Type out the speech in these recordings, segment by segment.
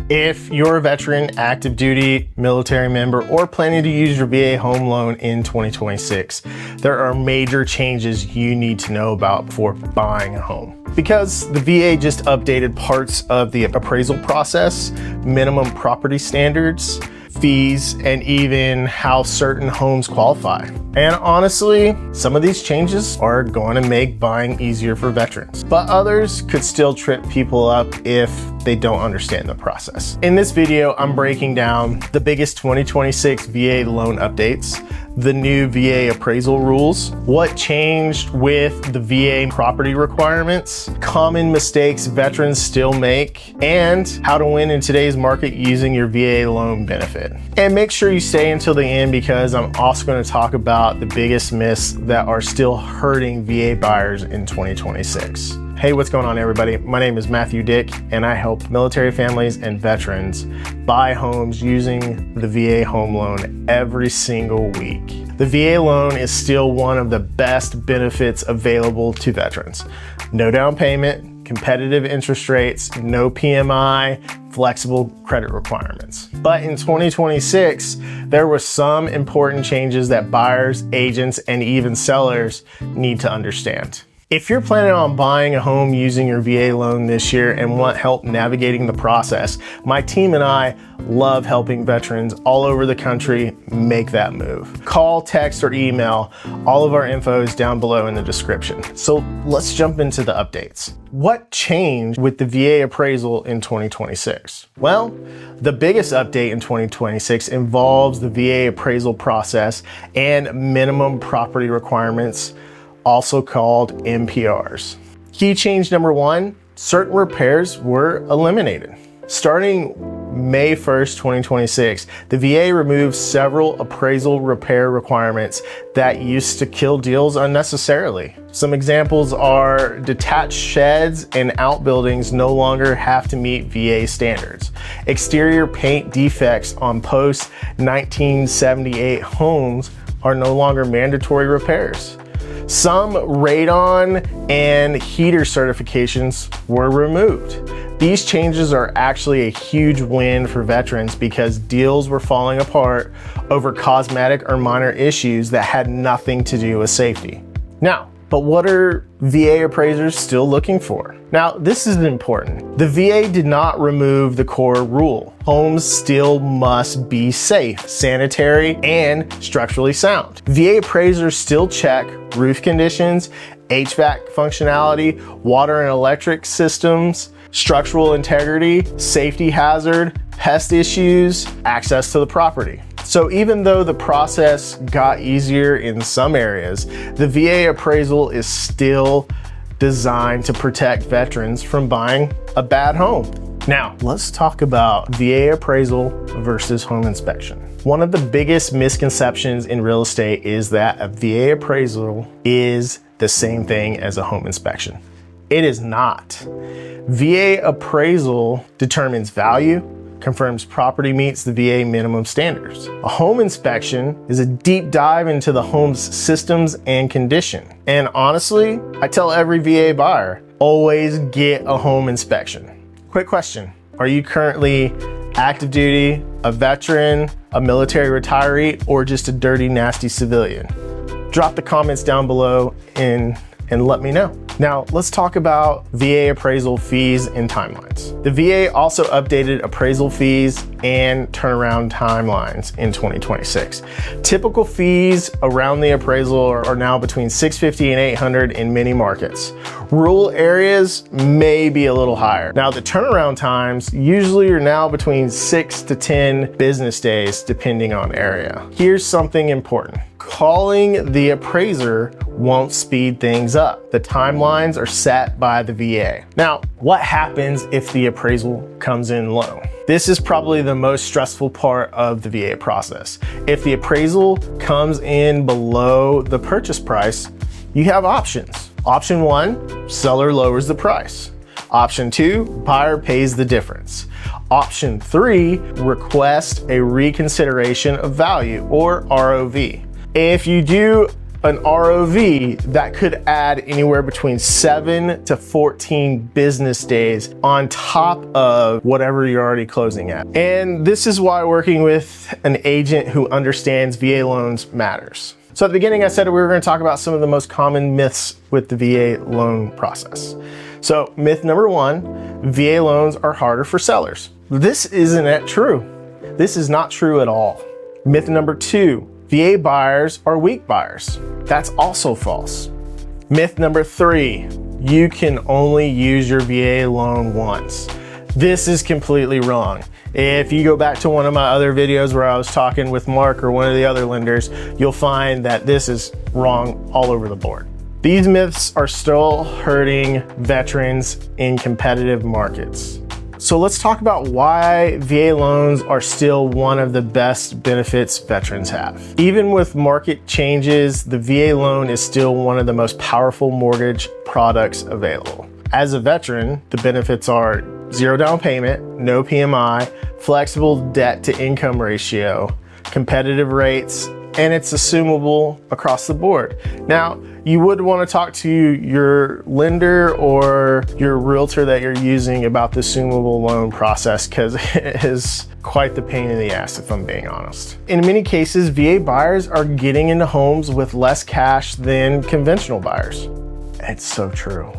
If you're a veteran, active duty, military member, or planning to use your VA home loan in 2026, there are major changes you need to know about before buying a home. Because the VA just updated parts of the appraisal process, minimum property standards, fees, and even how certain homes qualify. And honestly, some of these changes are going to make buying easier for veterans, but others could still trip people up if they don't understand the process. In this video, I'm breaking down the biggest 2026 VA loan updates, the new VA appraisal rules, what changed with the VA property requirements, common mistakes veterans still make, and how to win in today's market using your VA loan benefit. And make sure you stay until the end because I'm also going to talk about the biggest myths that are still hurting VA buyers in 2026. Hey, what's going on, everybody? My name is Matthew Dick, and I help military families and veterans buy homes using the VA home loan every single week. The VA loan is still one of the best benefits available to veterans. No down payment, competitive interest rates, no PMI, flexible credit requirements. But in 2026, there were some important changes that buyers, agents, and even sellers need to understand. If you're planning on buying a home using your VA loan this year and want help navigating the process, my team and I love helping veterans all over the country make that move. Call, text, or email. All of our info is down below in the description. So let's jump into the updates. What changed with the VA appraisal in 2026? Well, the biggest update in 2026 involves the VA appraisal process and minimum property requirements, also called MPRs. Key change number one, certain repairs were eliminated. Starting May 1st, 2026, the VA removed several appraisal repair requirements that used to kill deals unnecessarily. Some examples are detached sheds and outbuildings no longer have to meet VA standards. Exterior paint defects on post-1978 homes are no longer mandatory repairs. Some radon and heater certifications were removed. These changes are actually a huge win for veterans because deals were falling apart over cosmetic or minor issues that had nothing to do with safety. Now, but what are VA appraisers still looking for? Now, this is important. The VA did not remove the core rule. Homes still must be safe, sanitary, and structurally sound. VA appraisers still check roof conditions, HVAC functionality, water and electric systems, structural integrity, safety hazard, pest issues, access to the property. So even though the process got easier in some areas, the VA appraisal is still designed to protect veterans from buying a bad home. Now, let's talk about VA appraisal versus home inspection. One of the biggest misconceptions in real estate is that a VA appraisal is the same thing as a home inspection. It is not. VA appraisal determines value, confirms property meets the VA minimum standards. A home inspection is a deep dive into the home's systems and condition. And honestly, I tell every VA buyer, always get a home inspection. Quick question, are you currently active duty, a veteran, a military retiree, or just a dirty, nasty civilian? Drop the comments down below and let me know. Now, let's talk about VA appraisal fees and timelines. The VA also updated appraisal fees and turnaround timelines in 2026. Typical fees around the appraisal are now between $650 and $800 in many markets. Rural areas may be a little higher. Now, the turnaround times usually are now between 6 to 10 business days, depending on area. Here's something important. Calling the appraiser won't speed things up. The timelines are set by the VA. Now, what happens if the appraisal comes in low? This is probably the most stressful part of the VA process. If the appraisal comes in below the purchase price, you have options. Option one, seller lowers the price. Option two, buyer pays the difference. Option three, request a reconsideration of value or ROV. If you do an ROV that could add anywhere between 7 to 14 business days on top of whatever you're already closing at. And this is why working with an agent who understands VA loans matters. So at the beginning, I said we were going to talk about some of the most common myths with the VA loan process. So myth number 1, VA loans are harder for sellers. This isn't true. This is not true at all. Myth number 2, VA buyers are weak buyers. That's also false. Myth number 3, you can only use your VA loan once. This is completely wrong. If you go back to one of my other videos where I was talking with Mark or one of the other lenders, you'll find that this is wrong all over the board. These myths are still hurting veterans in competitive markets. So let's talk about why VA loans are still one of the best benefits veterans have. Even with market changes, the VA loan is still one of the most powerful mortgage products available. As a veteran, the benefits are 0 down payment, no PMI, flexible debt to income ratio, competitive rates, and it's assumable across the board. Now, you would want to talk to your lender or your realtor that you're using about the assumable loan process, because it is quite the pain in the ass, if I'm being honest. In many cases, VA buyers are getting into homes with less cash than conventional buyers. It's so true.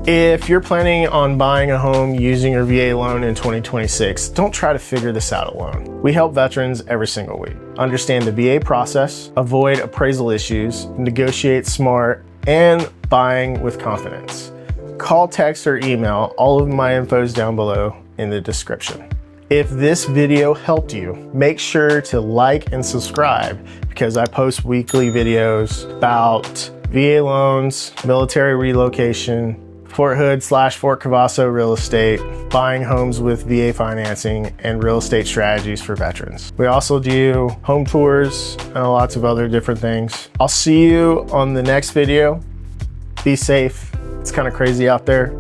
If you're planning on buying a home using your VA loan in 2026, don't try to figure this out alone. We help veterans every single week understand the VA process, avoid appraisal issues, negotiate smart, and buying with confidence. Call, text, or email. All of my info is down below in the description. If this video helped you, make sure to like and subscribe, because I post weekly videos about VA loans, military relocation, Fort Hood/Fort Cavasso real estate, buying homes with VA financing, and real estate strategies for veterans. We also do home tours and lots of other different things. I'll see you on the next video. Be safe. It's kind of crazy out there.